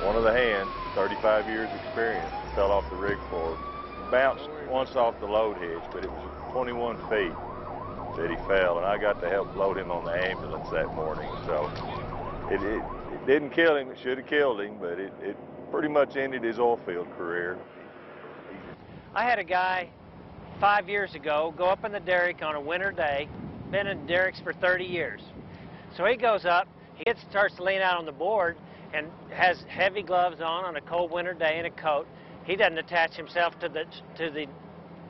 One of the hands, 35 years experience, fell off the rig floor. Bounced once off the load hitch, but it was 21 feet that he fell, and I got to help load him on the ambulance that morning. So it didn't kill him. It should have killed him, but it pretty much ended his oil field career. I had a guy 5 years ago go up in the derrick on a winter day, been in derricks for 30 years. So he goes up, starts to lean out on the board, and has heavy gloves on a cold winter day and a coat. He doesn't attach himself to the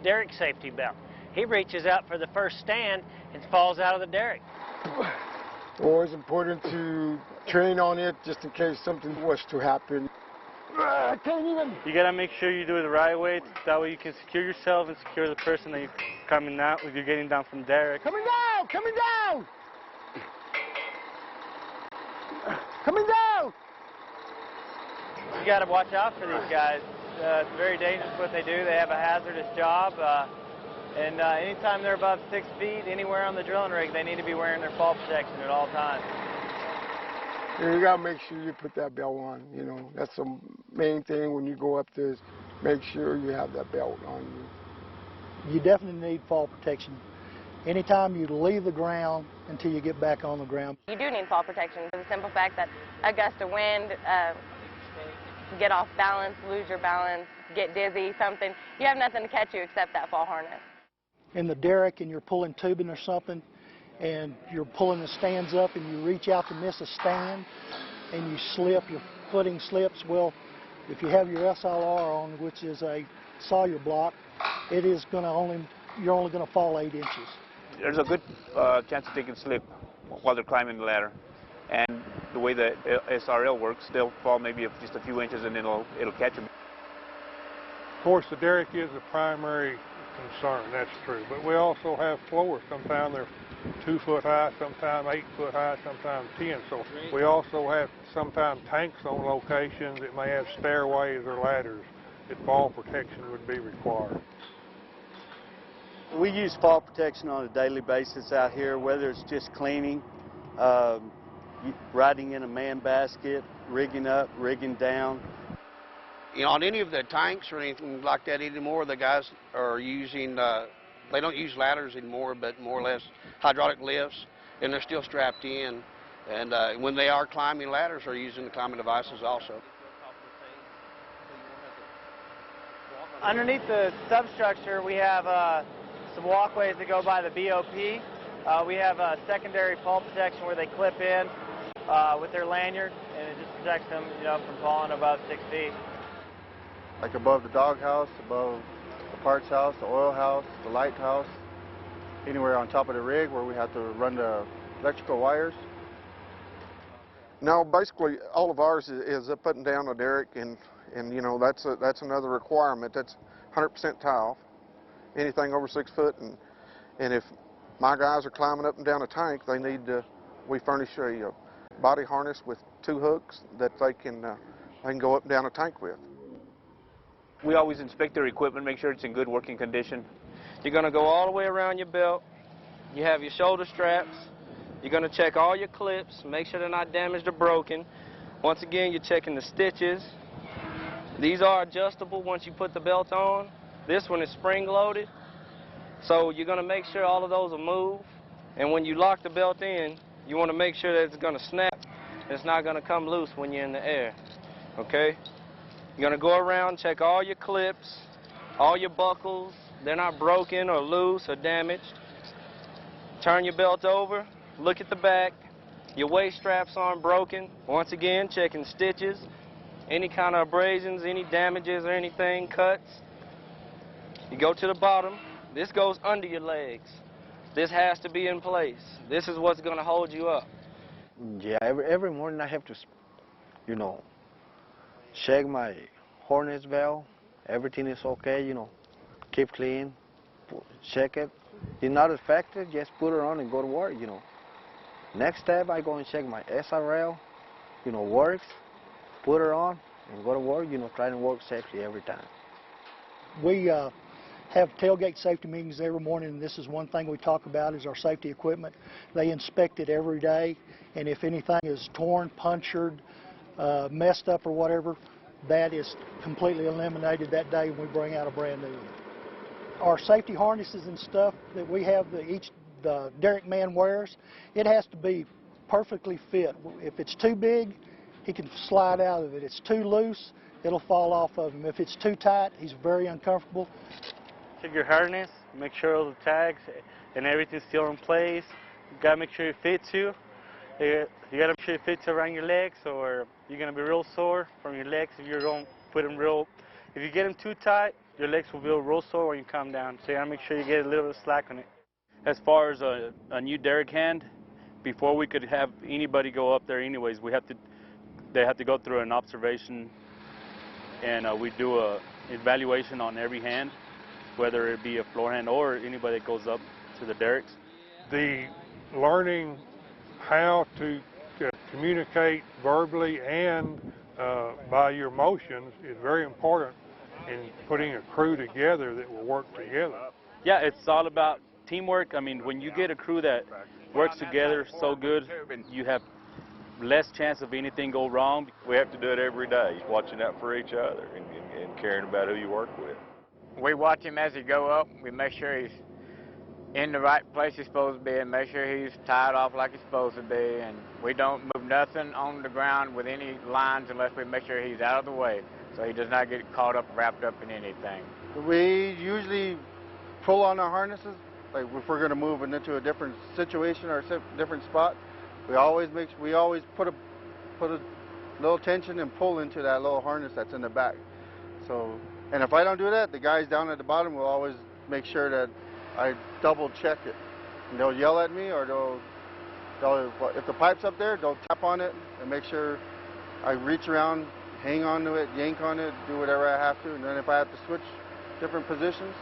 derrick safety belt. He reaches out for the first stand and falls out of the derrick. Always important to train on it just in case something was to happen. I can't even. You gotta make sure you do it the right way. That way you can secure yourself and secure the person that you're coming out if you're getting down from the derrick. Coming down! Coming down! Coming down! You got to watch out for these guys. It's very dangerous what they do. They have a hazardous job. And anytime they're above 6 feet, anywhere on the drilling rig, they need to be wearing their fall protection at all times. You got to make sure you put that belt on. You know, that's the main thing when you go up there is make sure you have that belt on you. You definitely need fall protection. Anytime you leave the ground until you get back on the ground. You do need fall protection for the simple fact that a gust of wind, get off balance, lose your balance, get dizzy, something. You have nothing to catch you except that fall harness. In the derrick and you're pulling tubing or something, and you're pulling the stands up and you reach out to miss a stand and you slip, your footing slips. Well, if you have your SLR on, which is a sawyer block, it is going to you're only going to fall 8 inches. There's a good chance that they can slip while they're climbing the ladder. And the way the SRL works, they'll fall maybe just a few inches and then it'll catch them. Of course, the derrick is the primary concern, that's true. But we also have floors. Sometimes they're 2 foot high, sometimes 8 foot high, sometimes 10. So we also have sometimes tanks on locations that may have stairways or ladders that fall protection would be required. We use fall protection on a daily basis out here, whether it's just cleaning, riding in a man basket, rigging up, rigging down. You know, on any of the tanks or anything like that anymore, the guys are using, they don't use ladders anymore, but more or less hydraulic lifts, and they're still strapped in. And when they are climbing ladders, they're using the climbing devices also. Underneath the substructure, we have some walkways that go by the BOP. We have a secondary fall protection where they clip in with their lanyard, and it just protects them, you know, from falling above 6 feet. Like above the doghouse, above the parts house, the oil house, the light house, anywhere on top of the rig where we have to run the electrical wires. No, basically all of ours is up and down a derrick, and you know that's another requirement. That's 100% tie-off. Anything over 6 foot, and if my guys are climbing up and down a tank, they need we furnish a body harness with 2 hooks that they can go up and down a tank with. We always inspect their equipment, make sure it's in good working condition. You're going to go all the way around your belt. You have your shoulder straps. You're going to check all your clips, make sure they're not damaged or broken. Once again, you're checking the stitches. These are adjustable once you put the belt on. This one is spring-loaded, so you're going to make sure all of those will move. And when you lock the belt in, you want to make sure that it's going to snap and it's not going to come loose when you're in the air, okay? You're going to go around, check all your clips, all your buckles. They're not broken or loose or damaged. Turn your belt over, look at the back. Your waist straps aren't broken. Once again, checking stitches, any kind of abrasions, any damages or anything, cuts. You go to the bottom. This goes under your legs. This has to be in place. This is what's going to hold you up. Yeah, every morning I have to, you know, check my harness valve. Everything is okay, you know. Keep clean, check it. If not affected, just put it on and go to work, you know. Next step, I go and check my SRL, you know, works, put it on and go to work, you know, try to work safely every time. We have tailgate safety meetings every morning, and this is one thing we talk about is our safety equipment. They inspect it every day, and if anything is torn, punctured, messed up or whatever, that is completely eliminated that day when we bring out a brand new one. Our safety harnesses and stuff that we have the derrick man wears, it has to be perfectly fit. If it's too big, he can slide out of it. If it's too loose, it'll fall off of him. If it's too tight, he's very uncomfortable. Check your harness, make sure all the tags and everything's still in place. You gotta make sure it fits you. You gotta make sure it fits around your legs, or you're gonna be real sore from your legs if you're going to put them real. If you get them too tight, your legs will be real sore when you come down. So you gotta make sure you get a little bit of slack on it. As far as a new derrick hand, before we could have anybody go up there anyways, they have to go through an observation, and we do a evaluation on every hand, whether it be a floor hand or anybody that goes up to the derricks. The learning how to communicate verbally and by your motions is very important in putting a crew together that will work together. Yeah, it's all about teamwork. I mean, when you get a crew that works together so good, you have less chance of anything go wrong. We have to do it every day, watching out for each other and caring about who you work with. We watch him as he go up. We make sure he's in the right place he's supposed to be and make sure he's tied off like he's supposed to be. And we don't move nothing on the ground with any lines unless we make sure he's out of the way so he does not get caught up, wrapped up in anything. We usually pull on our harnesses. Like if we're going to move into a different situation or a different spot, we always put a little tension and pull into that little harness that's in the back. So, and if I don't do that, the guys down at the bottom will always make sure that I double check it. And they'll yell at me, or if the pipe's up there, they'll tap on it and make sure I reach around, hang on to it, yank on it, do whatever I have to. And then if I have to switch different positions,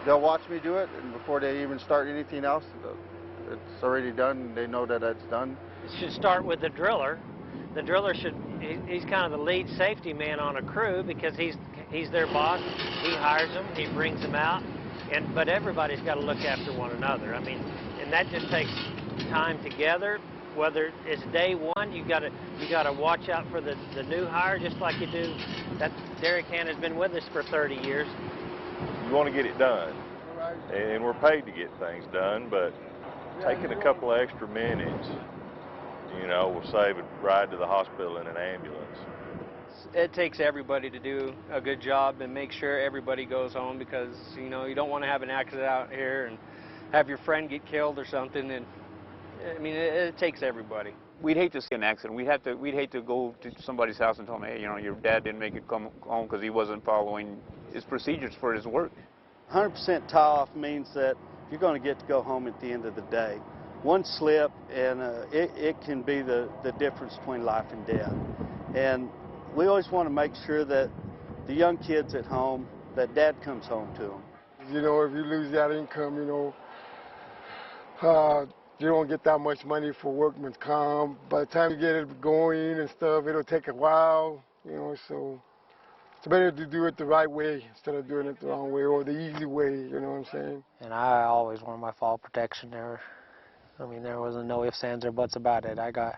they'll watch me do it, and before they even start anything else, it's already done. They know that it's done. It should start with the driller. The driller he's kind of the lead safety man on a crew because he's their boss. He hires them, he brings them out, but everybody's got to look after one another. I mean, and that just takes time together. Whether it's day one, you got to watch out for the new hire, just like you do. That derrick hand has been with us for 30 years. You want to get it done, and we're paid to get things done, but taking a couple of extra minutes, you know, will save a ride to the hospital in an ambulance. It takes everybody to do a good job and make sure everybody goes home, because, you know, you don't want to have an accident out here and have your friend get killed or something. And I mean, it takes everybody. We'd hate to see an accident. We'd hate to go to somebody's house and tell them, hey, you know, your dad didn't make it come home because he wasn't following his procedures for his work. 100% tie-off means that you're going to get to go home at the end of the day. One slip, and it can be the difference between life and death. And we always want to make sure that the young kids at home, that Dad comes home to them. You know, if you lose that income, you know, you don't get that much money for workman's comp. By the time you get it going and stuff, it'll take a while, you know, so it's better to do it the right way instead of doing it the wrong way or the easy way, you know what I'm saying? And I always wanted my fall protection there. I mean, there wasn't no ifs, ands, or buts about it. I got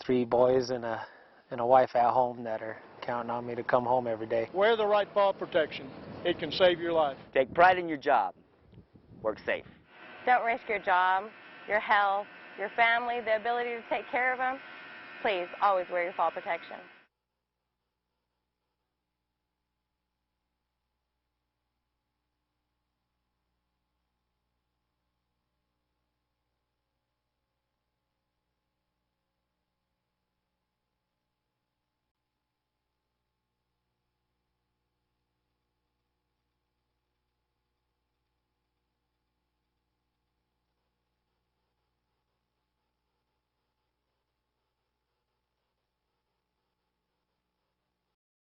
3 boys and a wife at home that are counting on me to come home every day. Wear the right fall protection. It can save your life. Take pride in your job. Work safe. Don't risk your job, your health, your family, the ability to take care of them. Please, always wear your fall protection.